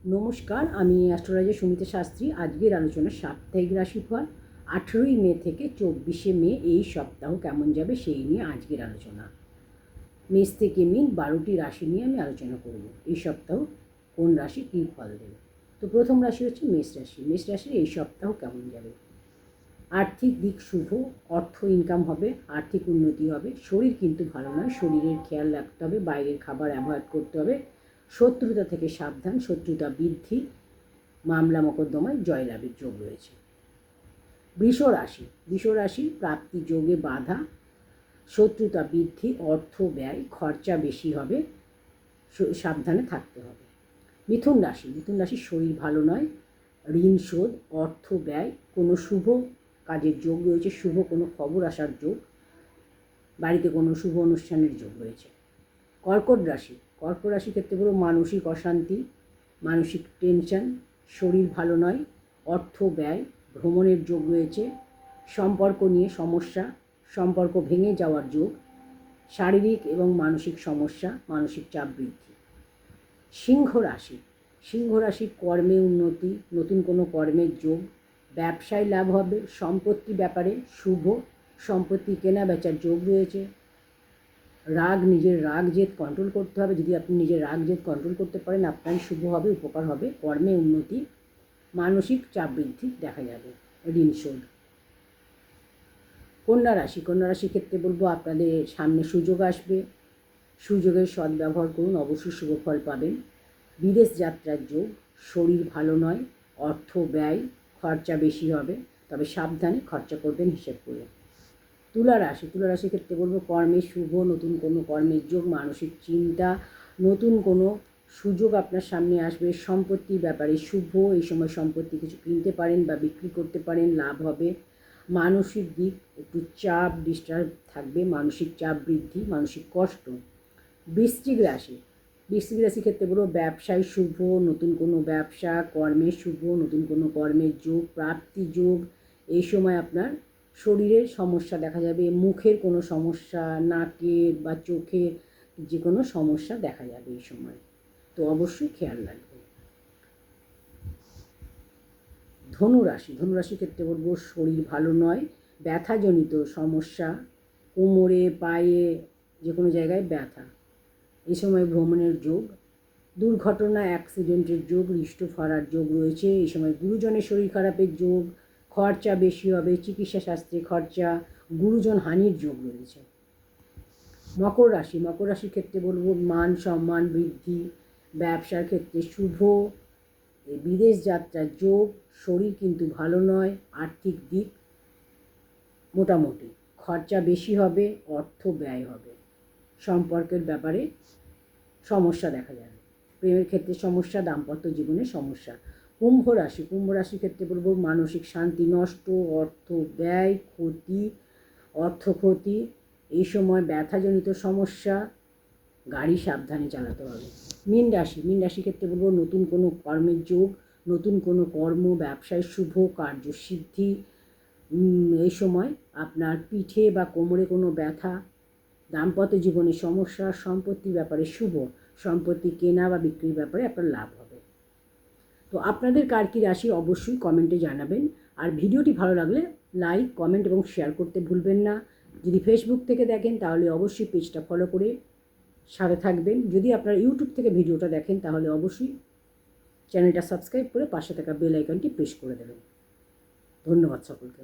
নমস্কার, আমি অ্যাস্ট্রোলজার সুমিতা শাস্ত্রী। আজকের আলোচনা সাপ্তাহিক রাশিফল 18ই মে থেকে 24শে মে এই সপ্তাহ কেমন যাবে সেই নিয়ে আজকের আলোচনা। মেষ থেকে মিন 12টি রাশি নিয়ে আমি আলোচনা করব। এই সপ্তাহ কোন রাশি কী ফল দেবে। তো প্রথম রাশি হচ্ছে মেষ রাশি। মেষ রাশির এই সপ্তাহ কেমন যাবে। আর্থিক দিক শুভ, অর্থ ইনকাম হবে, আর্থিক উন্নতি হবে। শরীর কিন্তু ভালো নয়, শরীরের খেয়াল রাখতে হবে, বাইরের খাবার অ্যাভয়েড করতে হবে। শত্রুতা থেকে সাবধান, শত্রুতা বৃদ্ধি, মামলা মোকদ্দমায় জয়লাভের যোগ রয়েছে। বৃষ রাশি। বৃষ রাশি প্রাপ্তি যোগে বাধা, শত্রুতা বৃদ্ধি, অর্থ ব্যয়, খরচা বেশি হবে, সাবধানে থাকতে হবে। মিথুন রাশি। মিথুন রাশির শরীর ভালো নয়, ঋণ শোধ, অর্থ ব্যয়, কোনো শুভ কাজের যোগ রয়েছে, শুভ কোনো খবর আসার যোগ, বাড়িতে কোনো শুভ অনুষ্ঠানের যোগ রয়েছে। কর্কট রাশি। কর্কট রাশির ক্ষেত্রে বলব মানসিক অশান্তি, মানসিক টেনশন, শরীর ভালো নয়, অর্থ ব্যয়, ভ্রমণের যোগ রয়েছে, সম্পর্ক নিয়ে সমস্যা, সম্পর্ক ভেঙে যাওয়ার যোগ, শারীরিক এবং মানসিক সমস্যা, মানসিক চাপ বৃদ্ধি। সিংহ রাশি। সিংহ রাশির কর্মে উন্নতি, নতুন কোনো কর্মের যোগ, ব্যবসায় লাভ হবে, সম্পত্তি ব্যাপারে শুভ, সম্পত্তি কেনা বেচার যোগ রয়েছে। নিজের রাগ জেদ কন্ট্রোল করতে হবে। যদি আপনি নিজের রাগ জেদ কন্ট্রোল করতে পারেন আপনারই শুভ হবে, উপকার হবে। কর্মে উন্নতি, মানসিক চাপ বৃদ্ধি দেখা যাবে, ঋণ শোধ। কন্যা রাশি। কন্যা রাশির ক্ষেত্রে বলবো আপনাদের সামনে সুযোগ আসবে, সুযোগের সদ্ব্যবহার করুন, অবশ্যই শুভ ফল পাবেন। বিদেশ যাত্রার যোগ, শরীর ভালো নয়, অর্থ ব্যয়, খরচা বেশি হবে, তবে সাবধানে খরচা করবেন হিসেব করে। তুলা রাশি। তুলা রাশির ক্ষেত্রে বলবো কর্মে শুভ, নতুন কোনো কর্মের যোগ, মানসিক চিন্তা, নতুন কোনো সুযোগ আপনার সামনে আসবে। সম্পত্তির ব্যাপারে শুভ, এই সময় সম্পত্তি কিছু কিনতে পারেন বা বিক্রি করতে পারেন, লাভ হবে। মানসিক দিক একটু চাপ ডিস্টার্ব থাকবে, মানসিক চাপ বৃদ্ধি, মানসিক কষ্ট। বৃশ্চিক রাশি। বৃশ্চিক রাশির ক্ষেত্রে বলবো ব্যবসায় শুভ, নতুন কোনো ব্যবসা, কর্মে শুভ, নতুন কোনো কর্মের যোগ, প্রাপ্তি যোগ। এই সময় আপনার শরীরের সমস্যা দেখা যাবে, মুখের কোনো সমস্যা, নাকের বা চোখের যে কোনো সমস্যা দেখা যাবে এই সময়, তো অবশ্যই খেয়াল রাখবেন। ধনুরাশি। ধনুরাশির ক্ষেত্রে বলবো শরীর ভালো নয়, ব্যথাজনিত সমস্যা, কোমরে পায়ে যে কোনো জায়গায় ব্যথা। এই সময় ভ্রমণের যোগ, দুর্ঘটনা অ্যাক্সিডেন্টের যোগ, হৃষ্ট ফরার যোগ রয়েছে। এই সময় গুরুজনের শরীর খারাপের যোগ, খরচা বেশি হবে, চিকিৎসা শাস্ত্রে খরচা, গুরুজন হানির যোগ রয়েছে। মকর রাশি। মকর রাশির ক্ষেত্রে বলবো মান সম্মান বৃদ্ধি, ব্যবসার ক্ষেত্রে শুভ, বিদেশ যাত্রার যোগ, শরীর কিন্তু ভালো নয়, আর্থিক দিক মোটামুটি, খরচা বেশি হবে, অর্থ ব্যয় হবে, সম্পর্কের ব্যাপারে সমস্যা দেখা যাবে, প্রেমের ক্ষেত্রে সমস্যা, দাম্পত্য জীবনে সমস্যা। কুম্ভ রাশি। কুম্ভ রাশির ক্ষেত্রে বলবো মানসিক শান্তি নষ্ট, অর্থ ব্যয়, ক্ষতি, অর্থ ক্ষতি, এই সময় ব্যথাজনিত সমস্যা, গাড়ি সাবধানে চালাতে হবে। মীন রাশি। মীন রাশির ক্ষেত্রে বলবো নতুন কোনো কর্মের যোগ, নতুন কোনো কর্ম, ব্যবসায় শুভ, কার্যসিদ্ধি। এই সময় আপনার পিঠে বা কোমরে কোনো ব্যথা, দাম্পত্য জীবনে সমস্যা, সম্পত্তির ব্যাপারে শুভ, সম্পত্তি কেনা বা বিক্রির ব্যাপারে আপনার লাভ হবে। তো আপনাদের কার কী রাশি অবশ্যই কমেন্টে জানাবেন। আর ভিডিওটি ভালো লাগলে লাইক, কমেন্ট এবং শেয়ার করতে ভুলবেন না। যদি ফেসবুক থেকে দেখেন তাহলে অবশ্যই পেজটা ফলো করে সাথে থাকবেন। যদি আপনারা ইউটিউব থেকে ভিডিওটা দেখেন তাহলে অবশ্যই চ্যানেলটা সাবস্ক্রাইব করে পাশে থাকা বেল আইকনটি প্রেস করে দেবেন। ধন্যবাদ সকলকে।